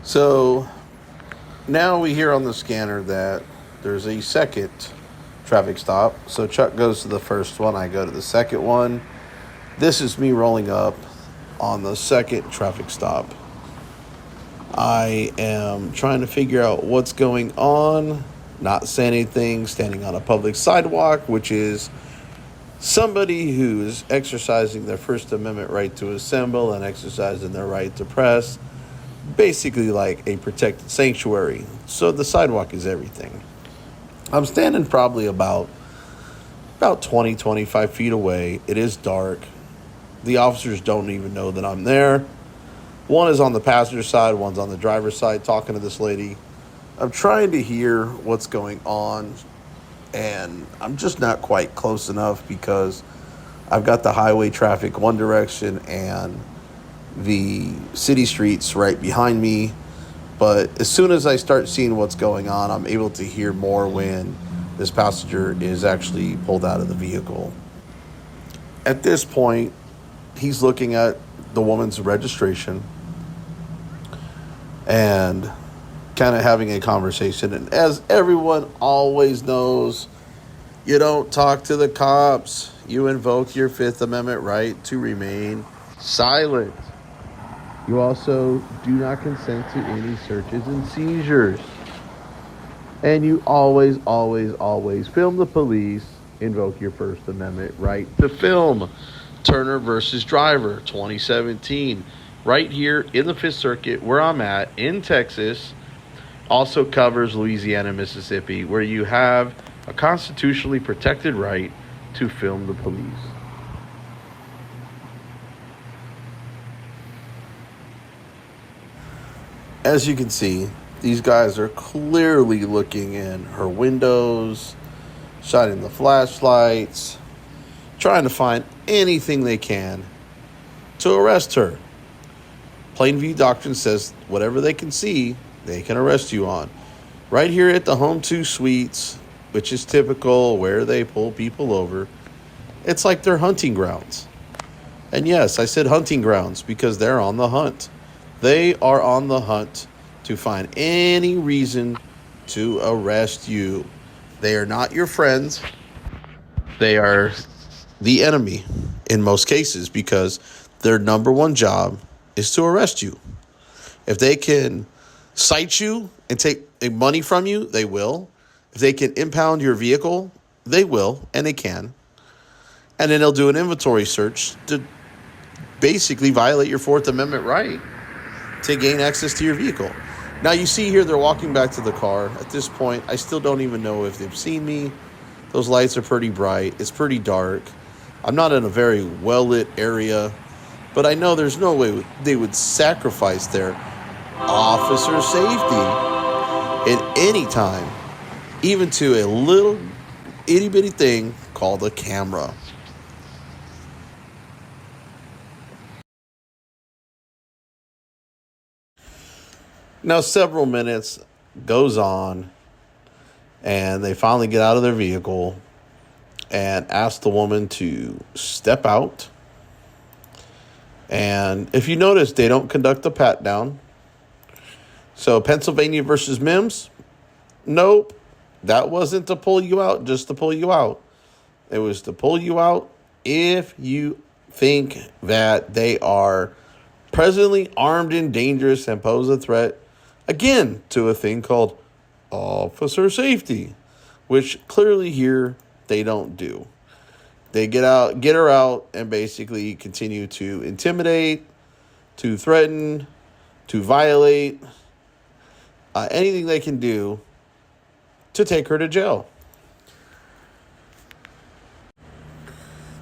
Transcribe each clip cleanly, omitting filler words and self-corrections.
So now we hear on the scanner that there's a second traffic stop. So Chuck goes to the first one. I go to the second one. This is me rolling up on the second traffic stop. I am trying to figure out what's going on, not saying anything, standing on a public sidewalk, which is somebody who's exercising their First Amendment right to assemble and exercising their right to press, basically like a protected sanctuary. So the sidewalk is everything. I'm standing probably about 20, 25 feet away. It is dark. The officers don't even know that I'm there. One is on the passenger side, one's on the driver's side talking to this lady. I'm trying to hear what's going on, and I'm just not quite close enough because I've got the highway traffic one direction and the city streets right behind me. But as soon as I start seeing what's going on, I'm able to hear more when this passenger is actually pulled out of the vehicle. At this point, he's looking at the woman's registration and kind of having a conversation. And as everyone always knows, you don't talk to the cops. You invoke your Fifth Amendment right to remain silent. You also do not consent to any searches and seizures. And you always, always, always film the police, invoke your First Amendment right to film. Turner versus Driver, 2017. Right here in the Fifth Circuit, where I'm at, in Texas. Also covers Louisiana and Mississippi, where you have a constitutionally protected right to film the police. As you can see, these guys are clearly looking in her windows, shining the flashlights, trying to find anything they can to arrest her. Plain view doctrine says whatever they can see, they can arrest you on. Right here at the Home 2 Suites, which is typical where they pull people over, it's like they're hunting grounds. And yes, I said hunting grounds because they're on the hunt. They are on the hunt to find any reason to arrest you. They are not your friends. They are the enemy in most cases because their number one job is to arrest you. If they can cite you and take money from you, they will. If they can impound your vehicle, they will, and they can. And then they'll do an inventory search to basically violate your Fourth Amendment right to gain access to your vehicle. Now you see here they're walking back to the car. At this point, I still don't even know if they've seen me. Those lights are pretty bright. It's pretty dark. I'm not in a very well-lit area, but I know there's no way they would sacrifice their officer safety at any time, even to a little itty-bitty thing called a camera. Now, several minutes goes on, and they finally get out of their vehicle and ask the woman to step out. And if you notice, they don't conduct a pat down. So Pennsylvania versus Mims, nope, that wasn't to pull you out just to pull you out. It was to pull you out if you think that they are presently armed and dangerous and pose a threat, again, to a thing called officer safety, which clearly here they don't do. They get her out, and basically continue to intimidate, to threaten, to violate, anything they can do to take her to jail.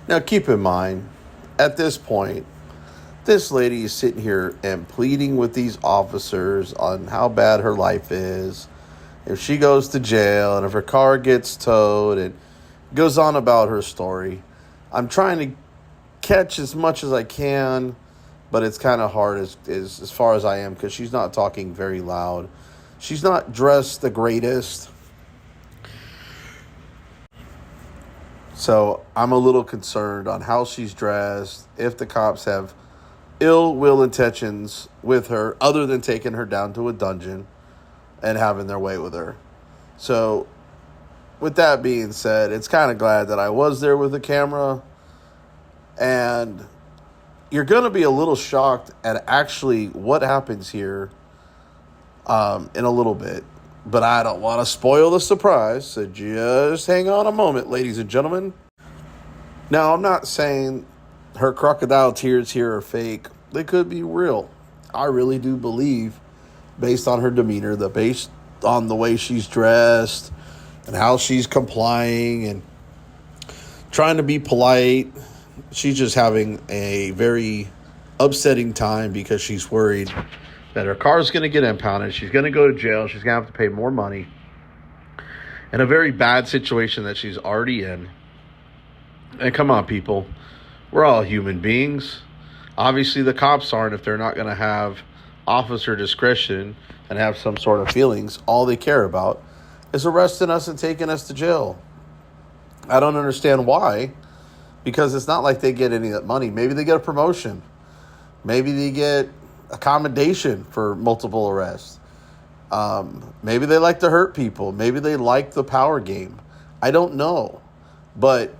Now, keep in mind, at this point, this lady is sitting here and pleading with these officers on how bad her life is, if she goes to jail, and if her car gets towed, and goes on about her story. I'm trying to catch as much as I can, but it's kind of hard as far as I am because she's not talking very loud. She's not dressed the greatest. So I'm a little concerned on how she's dressed, if the cops have ill will intentions with her other than taking her down to a dungeon and having their way with her. So, with that being said, it's kind of glad that I was there with the camera. And you're going to be a little shocked at actually what happens here in a little bit. But I don't want to spoil the surprise, so just hang on a moment, ladies and gentlemen. Now, I'm not saying her crocodile tears here are fake. They could be real. I really do believe, based on her demeanor, based on the way she's dressed and how she's complying and trying to be polite, she's just having a very upsetting time because she's worried that her car is going to get impounded. She's going to go to jail. She's going to have to pay more money in a very bad situation that she's already in. And come on, people. We're all human beings. Obviously, the cops aren't if they're not going to have officer discretion and have some sort of feelings. All they care about is arresting us and taking us to jail. I don't understand why. Because it's not like they get any of that money. Maybe they get a promotion. Maybe they get accommodation for multiple arrests. Maybe they like to hurt people. Maybe they like the power game. I don't know. But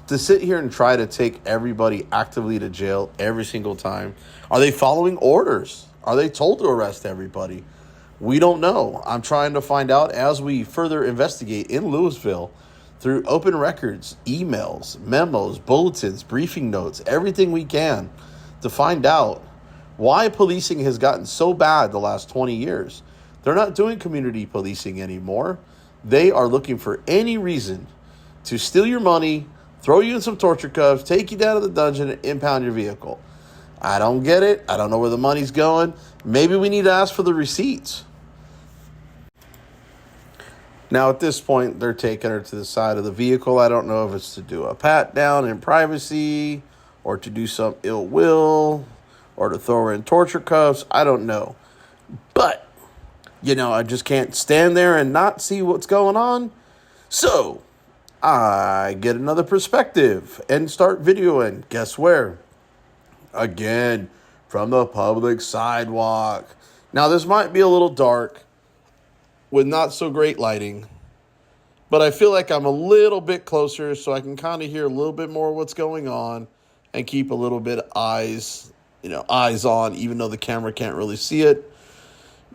to sit here and try to take everybody actively to jail every single time. Are they following orders? Are they told to arrest everybody? We don't know. I'm trying to find out as we further investigate in Lewisville through open records, emails, memos, bulletins, briefing notes, everything we can to find out why policing has gotten so bad the last 20 years. They're not doing community policing anymore. They are looking for any reason to steal your money, throw you in some torture cuffs, take you down to the dungeon, and impound your vehicle. I don't get it. I don't know where the money's going. Maybe we need to ask for the receipts. Now, at this point, they're taking her to the side of the vehicle. I don't know if it's to do a pat down in privacy or to do some ill will or to throw her in torture cuffs. I don't know. But, I just can't stand there and not see what's going on. So, I get another perspective and start videoing. Guess where? Again, from the public sidewalk. Now, this might be a little dark with not so great lighting, but I feel like I'm a little bit closer so I can kind of hear a little bit more of what's going on and keep a little bit of eyes on, even though the camera can't really see it,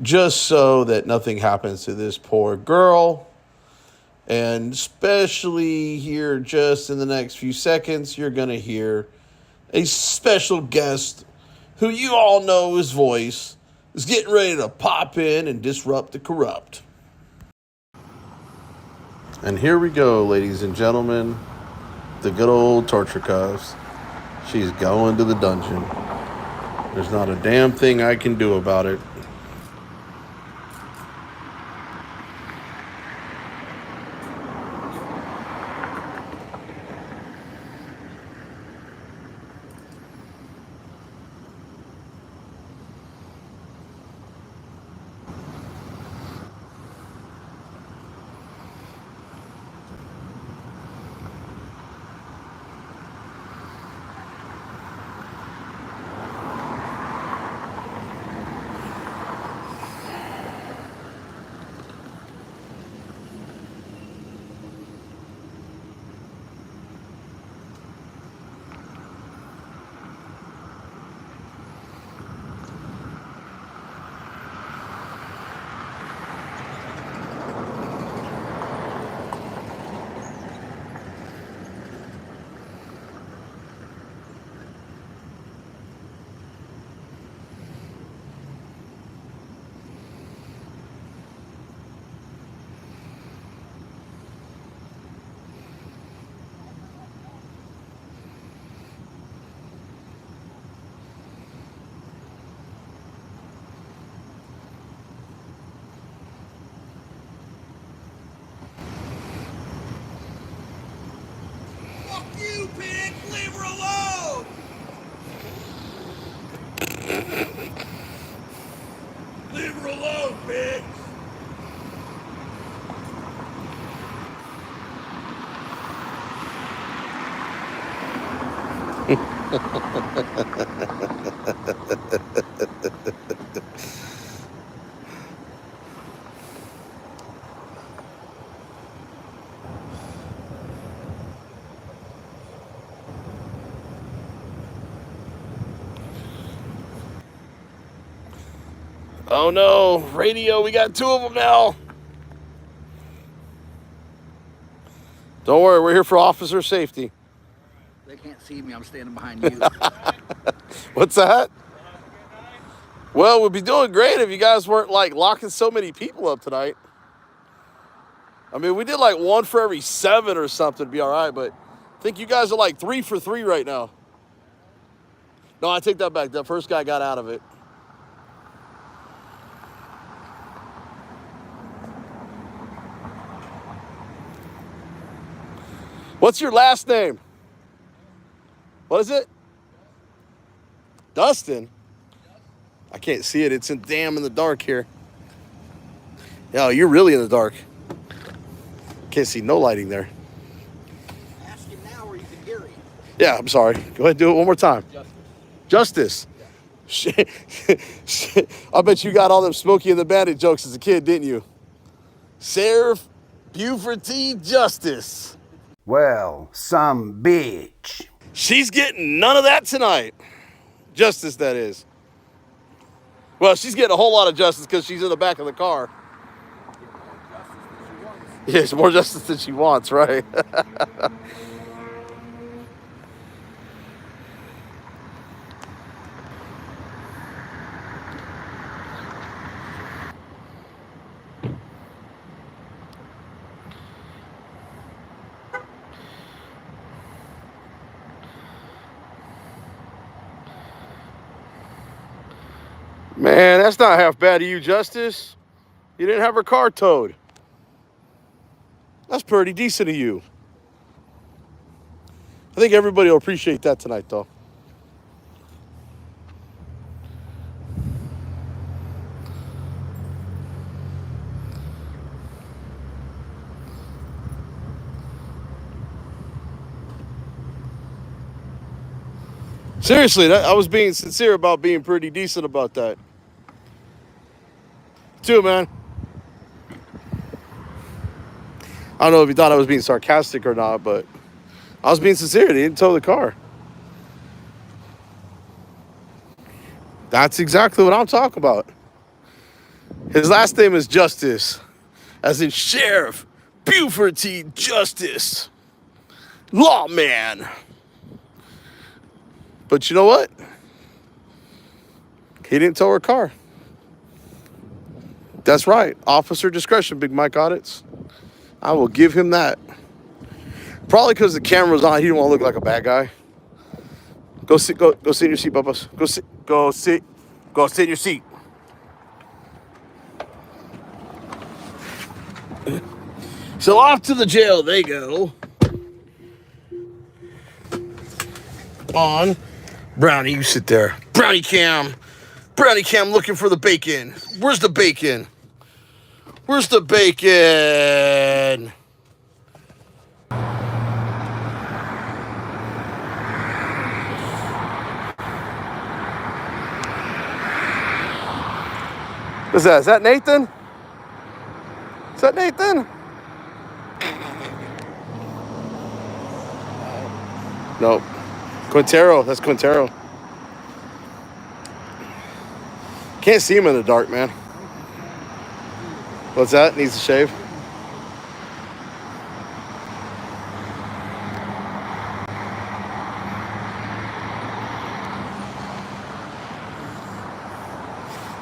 just so that nothing happens to this poor girl. And especially here, just in the next few seconds, you're going to hear a special guest who you all know his voice is getting ready to pop in and disrupt the corrupt. And here we go, ladies and gentlemen. The good old torture cuffs. She's going to the dungeon. There's not a damn thing I can do about it. You pig! Leave her alone! Leave her alone, bitch! Oh no, radio, we got 2 of them now. Don't worry, we're here for officer safety. They can't see me, I'm standing behind you. What's that? Well, we'd be doing great if you guys weren't like locking so many people up tonight. I mean, we did like 1 for every 7 or something to be all right, but I think you guys are like 3 for 3 right now. No, I take that back. The first guy got out of it. What's your last name? What is it? Dustin? I can't see it. It's damn in the dark here. Yeah, you're really in the dark. Can't see no lighting there. Ask him now or you can hear him. Yeah, I'm sorry. Go ahead and do it one more time. Justice. Yeah. I bet you got all them Smokey and the Bandit jokes as a kid, didn't you? Sheriff Buford T. Justice. Well, some bitch. She's getting none of that tonight. Justice, that is. Well, she's getting a whole lot of justice because she's in the back of the car. Yes, more justice than she wants, right? Man, that's not half bad of you, Justice. You didn't have her car towed. That's pretty decent of you. I think everybody will appreciate that tonight, though. Seriously, I was being sincere about being pretty decent about that. Too, man. I don't know if you thought I was being sarcastic or not, but I was being sincere. He didn't tow the car. That's exactly what I'm talking about. His last name is Justice, as in Sheriff Buford T. Justice. Lawman. But you know what? He didn't tow her car. That's right. Officer discretion, Big Mike Audits. I will give him that. Probably because the camera's on, he didn't want to look like a bad guy. Go sit in your seat, Bubba. Go sit in your seat. So off to the jail they go. On. Brownie, you sit there. Brownie Cam looking for the bacon. Where's the bacon? Where's the bacon? What's that? Is that Nathan? Is that Nathan? Nope. Quintero. That's Quintero. Can't see him in the dark, man. What's that? Needs to shave?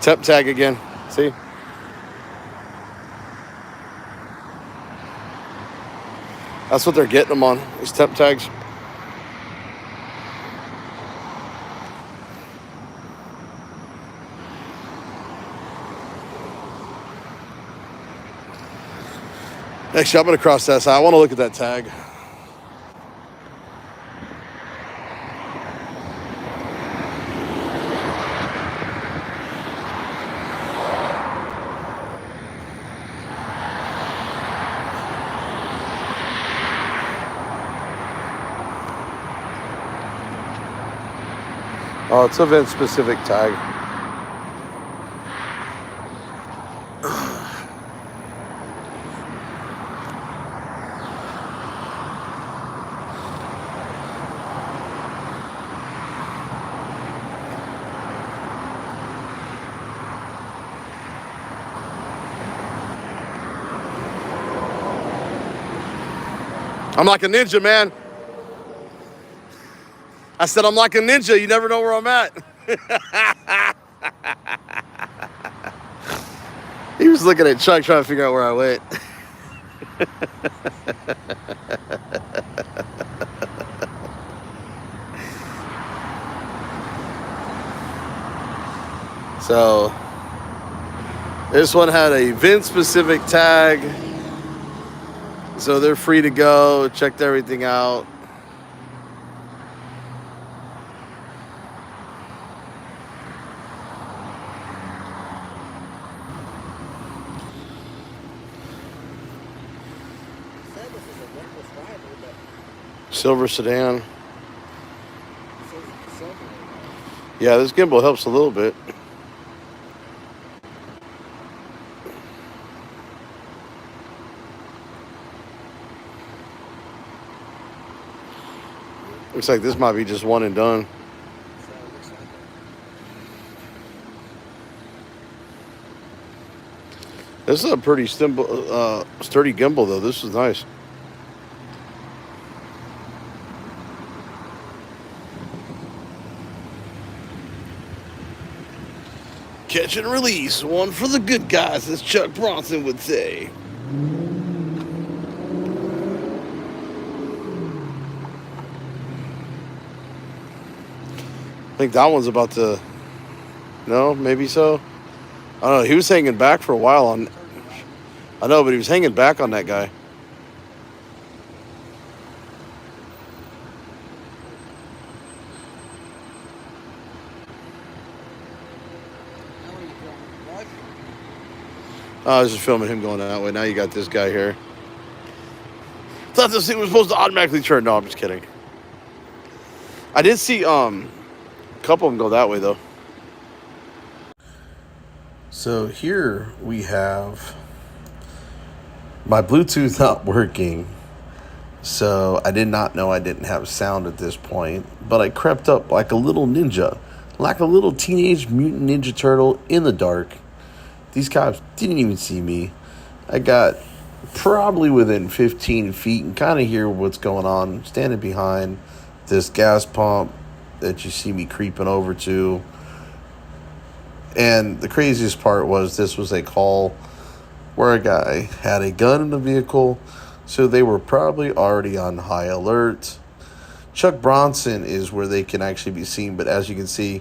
Temp tag again. See? That's what they're getting them on, these temp tags. Actually, I'm going to cross that side. I want to look at that tag. Oh, it's event specific tag. I'm like a ninja, man. I said I'm like a ninja. You never know where I'm at. He was looking at Chuck trying to figure out where I went. So this one had a VIN specific tag. So they're free to go. Checked everything out. Silver sedan. Yeah, this gimbal helps a little bit. Looks like this might be just one and done. This is a pretty sturdy gimbal, though. This is nice. Catch and release, one for the good guys, as Chuck Bronson would say. I think that one's about to, no, maybe so. I don't know, he was hanging back for a while on, I know, but he was hanging back on that guy. I was just filming him going that way. Now you got this guy here. Thought this thing was supposed to automatically turn. No, I'm just kidding. I did see a couple of them go that way though. So here we have my Bluetooth not working. So I did not know I didn't have sound at this point, but I crept up like a little ninja, like a little teenage mutant ninja turtle in the dark. These cops didn't even see me. I got probably within 15 feet and kind of hear what's going on. Standing behind this gas pump that you see me creeping over to. And the craziest part was this was a call where a guy had a gun in the vehicle. So they were probably already on high alert. Chuck Bronson is where they can actually be seen. But as you can see,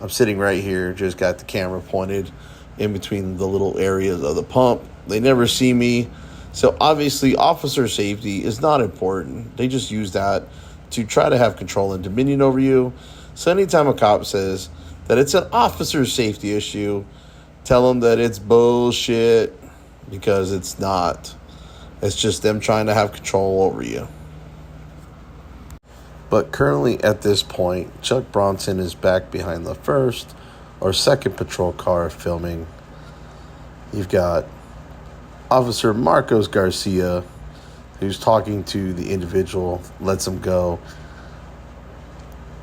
I'm sitting right here. Just got the camera pointed in between the little areas of the pump. They never see me. So obviously officer safety is not important. They just use that to try to have control and dominion over you. So anytime a cop says that it's an officer safety issue, tell them that it's bullshit, because it's not. It's just them trying to have control over you. But currently at this point, Chuck Bronson is back behind the first or second patrol car filming. You've got Officer Marcos Garcia, who's talking to the individual, lets him go.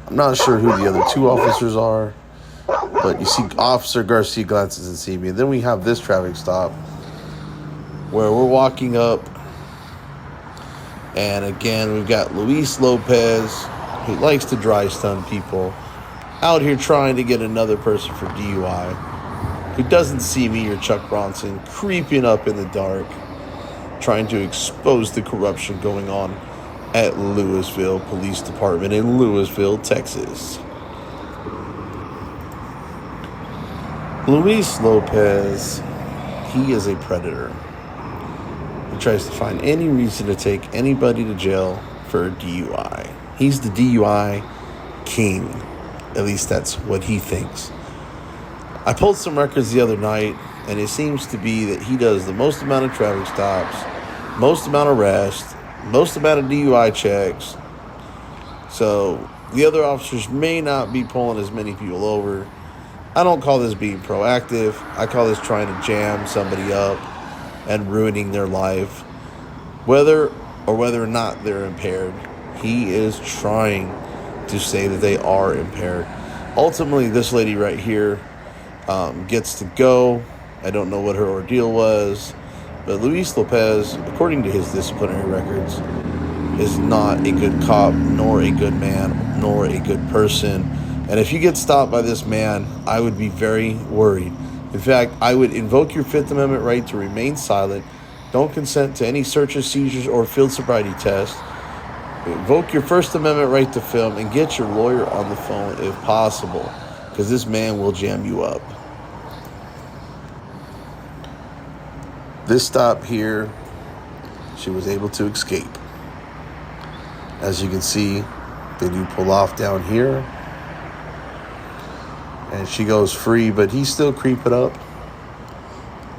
I'm not sure who the other two officers are, but you see Officer Garcia glances and sees me. And then we have this traffic stop where we're walking up, and again we've got Luis Lopez, who likes to dry stun people, out here trying to get another person for DUI, who doesn't see me or Chuck Bronson, creeping up in the dark, trying to expose the corruption going on at Lewisville Police Department in Lewisville, Texas. Luis Lopez, he is a predator. He tries to find any reason to take anybody to jail for a DUI. He's the DUI king. At least that's what he thinks. I pulled some records the other night, and it seems to be that he does the most amount of traffic stops, most amount of arrests, most amount of DUI checks. So The other officers may not be pulling as many people over. I don't call this being proactive. I call this trying to jam somebody up and ruining their life. Whether or not they're impaired, he is trying to say that they are impaired. Ultimately, this lady right here gets to go. I don't know what her ordeal was, but Luis Lopez, according to his disciplinary records, is not a good cop, nor a good man, nor a good person. And if you get stopped by this man, I would be very worried. In fact, I would invoke your Fifth Amendment right to remain silent. Don't consent to any searches, seizures, or field sobriety tests. Invoke your First Amendment right to film and get your lawyer on the phone if possible, because this man will jam you up. This stop here, she was able to escape. As you can see, they do pull off down here. And she goes free, but he's still creeping up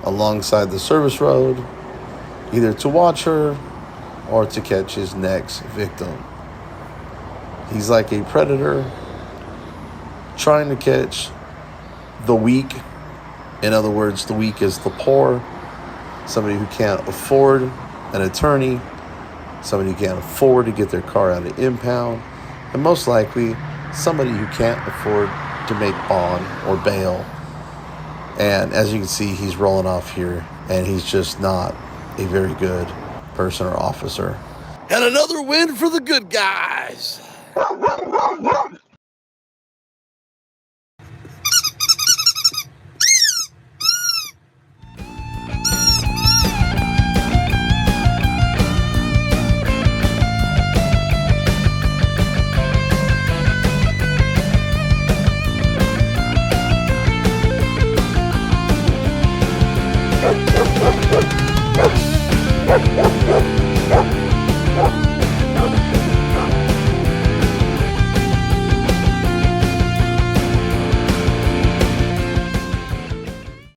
alongside the service road, either to watch her or to catch his next victim. He's like a predator trying to catch the weak. In other words, the weak is the poor, somebody who can't afford an attorney, somebody who can't afford to get their car out of impound, and most likely somebody who can't afford to make bond or bail. And as you can see, he's rolling off here, and he's just not a very good person or officer. And another win for the good guys. What?